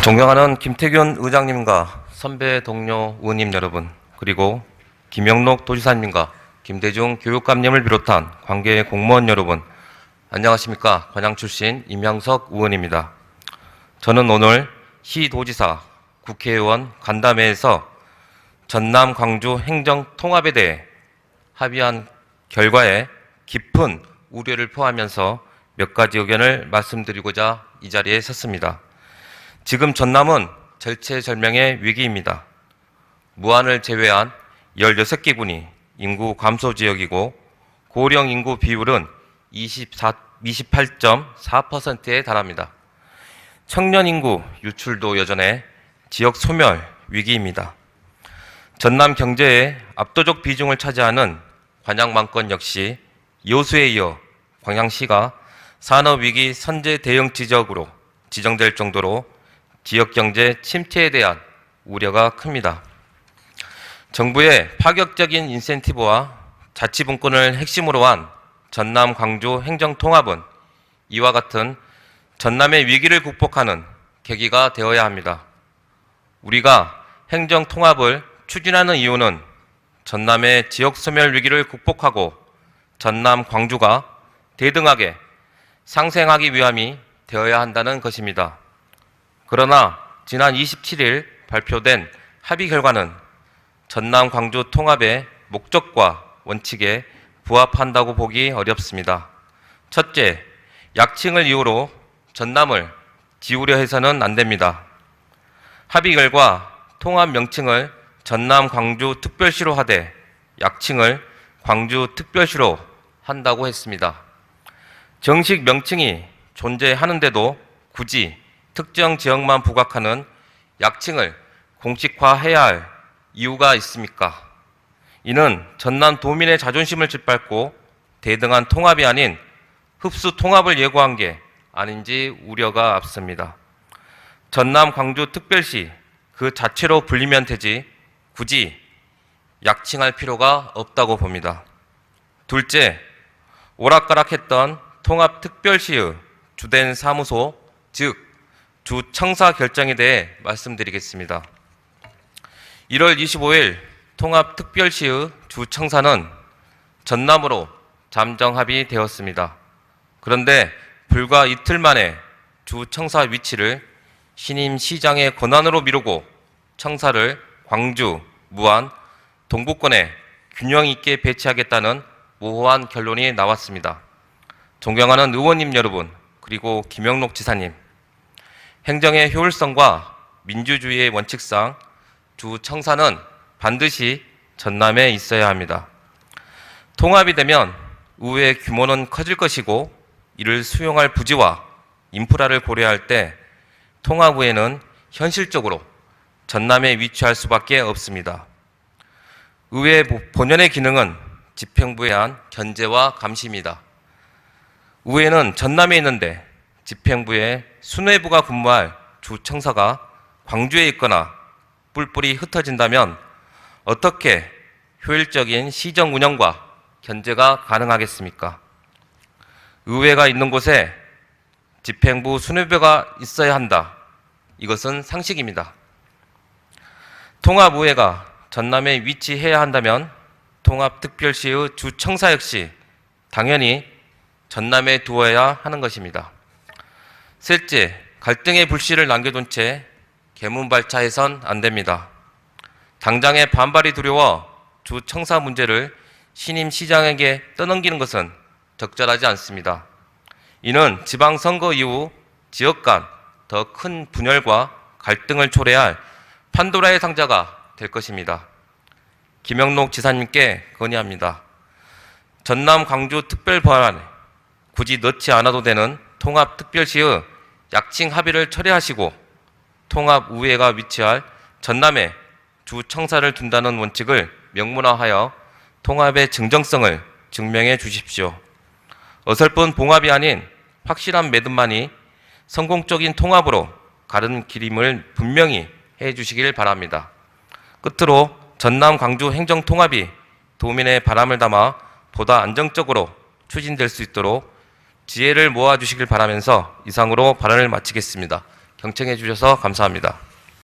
존경하는 김태균 의장님과 선배 동료 의원님 여러분, 그리고 김영록 도지사님과 김대중 교육감님을 비롯한 관계 공무원 여러분, 안녕하십니까. 관양 출신 임양석 의원입니다. 저는 오늘 시도지사, 국회의원 간담회에서 전남 광주 행정 통합에 대해 합의한 결과에 깊은 우려를 표하면서 몇 가지 의견을 말씀드리고자 이 자리에 섰습니다. 지금 전남은 절체절명의 위기입니다. 무안을 제외한 16개군이 인구 감소 지역이고 고령 인구 비율은 28.4%에 달합니다. 청년 인구 유출도 여전해 지역 소멸 위기입니다. 전남 경제의 압도적 비중을 차지하는 관양만권 역시 여수에 이어 광양시가 산업위기 선제 대응 지역으로 지정될 정도로 지역경제 침체에 대한 우려가 큽니다. 정부의 파격적인 인센티브와 자치분권을 핵심으로 한 전남 광주 행정통합은 이와 같은 전남의 위기를 극복하는 계기가 되어야 합니다. 우리가 행정통합을 추진하는 이유는 전남의 지역소멸 위기를 극복하고 전남 광주가 대등하게 상생하기 위함이 되어야 한다는 것입니다. 그러나 지난 27일 발표된 합의 결과는 전남 광주 통합의 목적과 원칙에 부합한다고 보기 어렵습니다. 첫째, 약칭을 이유로 전남을 지우려 해서는 안 됩니다. 합의 결과 통합 명칭을 전남 광주 특별시로 하되 약칭을 광주 특별시로 한다고 했습니다. 정식 명칭이 존재하는데도 굳이 특정 지역만 부각하는 약칭을 공식화해야 할 이유가 있습니까? 이는 전남 도민의 자존심을 짓밟고 대등한 통합이 아닌 흡수 통합을 예고한 게 아닌지 우려가 앞섭니다. 전남 광주 특별시 그 자체로 불리면 되지 굳이 약칭할 필요가 없다고 봅니다. 둘째, 오락가락했던 통합특별시의 주된 사무소, 즉 주청사 결정에 대해 말씀드리겠습니다. 1월 25일 통합특별시의 주청사는 전남으로 잠정 합의되었습니다. 그런데 불과 이틀 만에 주청사 위치를 신임 시장의 권한으로 미루고 청사를 광주, 무안, 동부권에 균형 있게 배치하겠다는 모호한 결론이 나왔습니다. 존경하는 의원님 여러분, 그리고 김영록 지사님, 행정의 효율성과 민주주의의 원칙상 주청사는 반드시 전남에 있어야 합니다. 통합이 되면 의회의 규모는 커질 것이고 이를 수용할 부지와 인프라를 고려할 때 통합의회는 현실적으로 전남에 위치할 수밖에 없습니다. 의회 본연의 기능은 집행부에 대한 견제와 감시입니다. 의회는 전남에 있는데 집행부에 수뇌부가 근무할 주청사가 광주에 있거나 뿔뿔이 흩어진다면 어떻게 효율적인 시정 운영과 견제가 가능하겠습니까? 의회가 있는 곳에 집행부 수뇌부가 있어야 한다. 이것은 상식입니다. 통합의회가 전남에 위치해야 한다면 통합특별시의 주청사 역시 당연히 전남에 두어야 하는 것입니다. 셋째, 갈등의 불씨를 남겨둔 채 개문발차해선 안 됩니다. 당장의 반발이 두려워 주청사 문제를 신임 시장에게 떠넘기는 것은 적절하지 않습니다. 이는 지방선거 이후 지역 간 더 큰 분열과 갈등을 초래할 판도라의 상자가 될 것입니다. 김영록 지사님께 건의합니다. 전남 광주 특별 법안에 굳이 넣지 않아도 되는 통합특별시의 약칭 합의를 철회하시고 통합의회가 위치할 전남에 주청사를 둔다는 원칙을 명문화하여 통합의 정정성을 증명해 주십시오. 어설픈 봉합이 아닌 확실한 매듭만이 성공적인 통합으로 가른 길임을 분명히 해 주시길 바랍니다. 끝으로 전남 광주 행정통합이 도민의 바람을 담아 보다 안정적으로 추진될 수 있도록 지혜를 모아주시길 바라면서 이상으로 발언을 마치겠습니다. 경청해 주셔서 감사합니다.